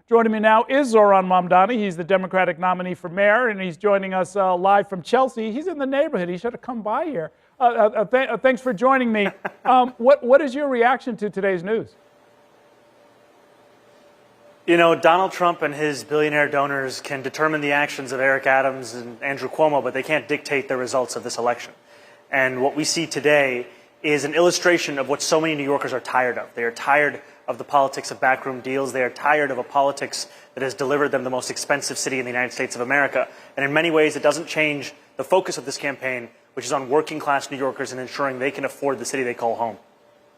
Joining me now is Zohran Mamdani. He's the Democratic nominee for mayor, and he's joining us live from Chelsea. He's in the neighborhood. He should have come by here. Thanks for joining me. What is your reaction to today's news? You know, Donald Trump and his billionaire donors can determine the actions of Eric Adams and Andrew Cuomo, but they can't dictate the results of this election. And what we see today is an illustration of what so many New Yorkers are tired of. They are tired of the politics of backroom deals. They are tired of a politics that has delivered them the most expensive city in the United States of America. And in many ways, it doesn't change the focus of this campaign, which is on working class New Yorkers and ensuring they can afford the city they call home.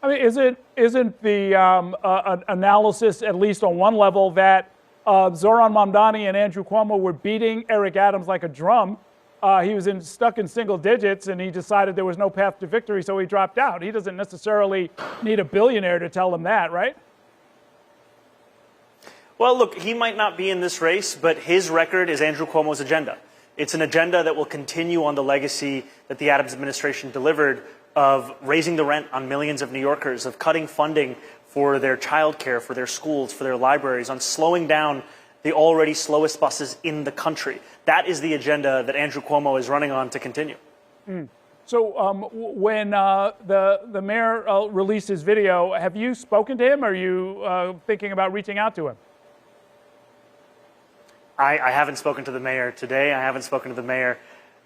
I mean, isn't the analysis, at least on one level, that Zohran Mamdani and Andrew Cuomo were beating Eric Adams like a drum? He was stuck in single digits, and he decided there was no path to victory, so he dropped out. He doesn't necessarily need a billionaire to tell him that, right? Well, look, he might not be in this race, but his record is Andrew Cuomo's agenda. It's an agenda that will continue on the legacy that the Adams administration delivered of raising the rent on millions of New Yorkers, of cutting funding for their child care, for their schools, for their libraries, on slowing down the already slowest buses in the country. That is the agenda that Andrew Cuomo is running on to continue. So when the mayor released his video, have you spoken to him? Are you thinking about reaching out to him? I haven't spoken to the mayor today. I haven't spoken to the mayor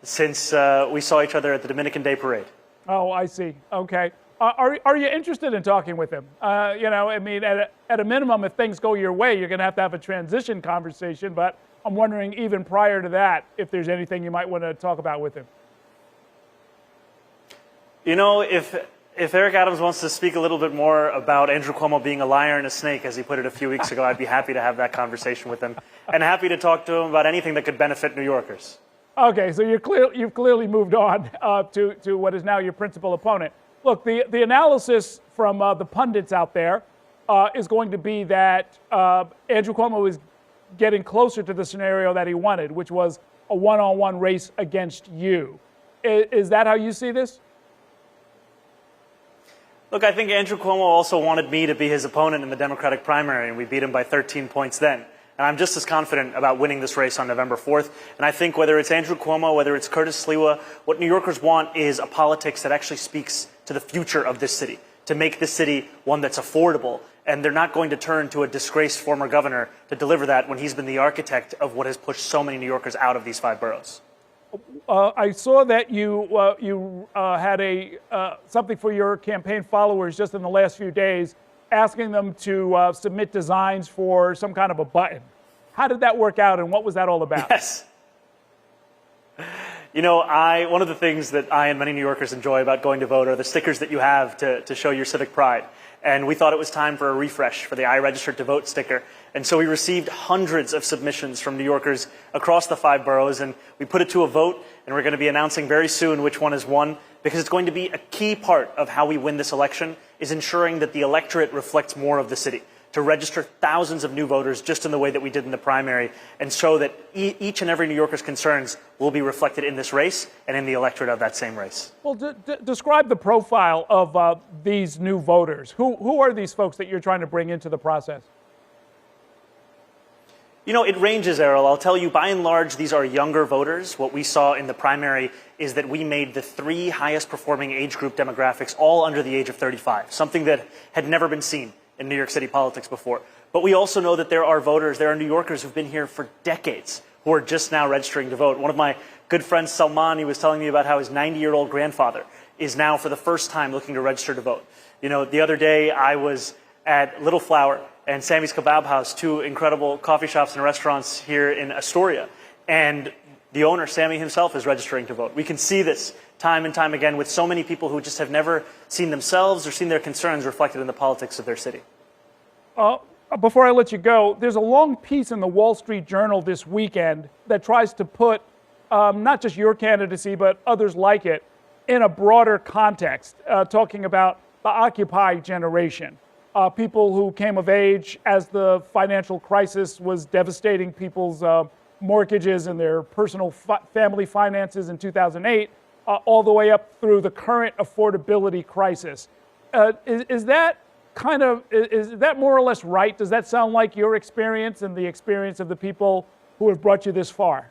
since we saw each other at the Dominican Day Parade. Oh, I see. Okay. Are you interested in talking with him? You know, I mean, at a minimum, if things go your way, you're going to have a transition conversation. But I'm wondering, even prior to that, if there's anything you might want to talk about with him. You know, if Eric Adams wants to speak a little bit more about Andrew Cuomo being a liar and a snake, as he put it a few weeks ago, I'd be happy to have that conversation with him, and happy to talk to him about anything that could benefit New Yorkers. Okay, so you've clearly moved on to what is now your principal opponent. Look, the analysis from the pundits out there is going to be that Andrew Cuomo is getting closer to the scenario that he wanted, which was a one-on-one race against you. Is that how you see this? Look, I think Andrew Cuomo also wanted me to be his opponent in the Democratic primary, and we beat him by 13 points then. And I'm just as confident about winning this race on November 4th. And I think whether it's Andrew Cuomo, whether it's Curtis Sliwa, what New Yorkers want is a politics that actually speaks to the future of this city, to make this city one that's affordable. And they're not going to turn to a disgraced former governor to deliver that when he's been the architect of what has pushed so many New Yorkers out of these 5 boroughs. I saw that you had something for your campaign followers just in the last few days, asking them to submit designs for some kind of a button. How did that work out, and what was that all about? Yes. You know, one of the things that I and many New Yorkers enjoy about going to vote are the stickers that you have to show your civic pride. And we thought it was time for a refresh for the I Registered to Vote sticker. And so we received hundreds of submissions from New Yorkers across the 5 boroughs, and we put it to a vote, and we're going to be announcing very soon which one has won, because it's going to be a key part of how we win this election, is ensuring that the electorate reflects more of the city, to register thousands of new voters just in the way that we did in the primary, and show that each and every New Yorker's concerns will be reflected in this race and in the electorate of that same race. Well, describe the profile of these new voters. Who are these folks that you're trying to bring into the process? You know, it ranges, Errol. I'll tell you, by and large, these are younger voters. What we saw in the primary is that we made the 3 highest performing age group demographics all under the age of 35, something that had never been seen in New York City politics before. But we also know that there are New Yorkers who've been here for decades who are just now registering to vote. One of my good friends, Salman, he was telling me about how his 90-year-old grandfather is now for the first time looking to register to vote. You know, the other day I was at Little Flower and Sammy's Kebab House, 2 incredible coffee shops and restaurants here in Astoria. And the owner, Sammy himself, is registering to vote. We can see this time and time again with so many people who just have never seen themselves or seen their concerns reflected in the politics of their city. Before I let you go, there's a long piece in the Wall Street Journal this weekend that tries to put not just your candidacy, but others like it, in a broader context, talking about the Occupy generation. People who came of age as the financial crisis was devastating people's mortgages and their personal family finances in 2008, all the way up through the current affordability crisis. Is that kind of, is that more or less right? Does that sound like your experience and the experience of the people who have brought you this far?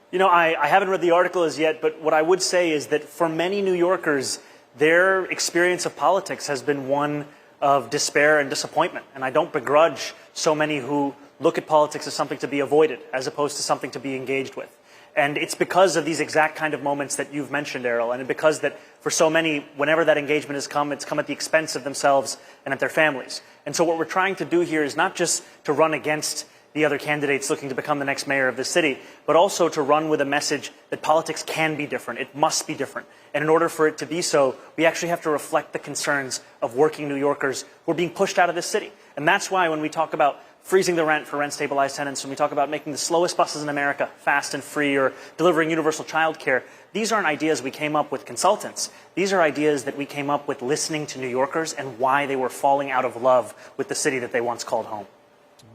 You know, I haven't read the article as yet, but what I would say is that for many New Yorkers, their experience of politics has been one of despair and disappointment. And I don't begrudge so many who look at politics as something to be avoided as opposed to something to be engaged with. And it's because of these exact kind of moments that you've mentioned, Errol, and because that for so many, whenever that engagement has come, it's come at the expense of themselves and at their families. And so what we're trying to do here is not just to run against the other candidates looking to become the next mayor of the city, but also to run with a message that politics can be different. It must be different. And in order for it to be so, we actually have to reflect the concerns of working New Yorkers who are being pushed out of this city. And that's why when we talk about freezing the rent for rent-stabilized tenants, when we talk about making the slowest buses in America fast and free, or delivering universal child care, these aren't ideas we came up with consultants. These are ideas that we came up with listening to New Yorkers and why they were falling out of love with the city that they once called home.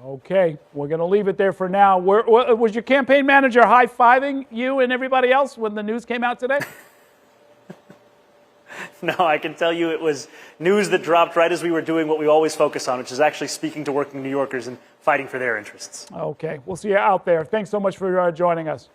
Okay, we're going to leave it there for now. Was your campaign manager high-fiving you and everybody else when the news came out today? No, I can tell you it was news that dropped right as we were doing what we always focus on, which is actually speaking to working New Yorkers and fighting for their interests. Okay, we'll see you out there. Thanks so much for joining us.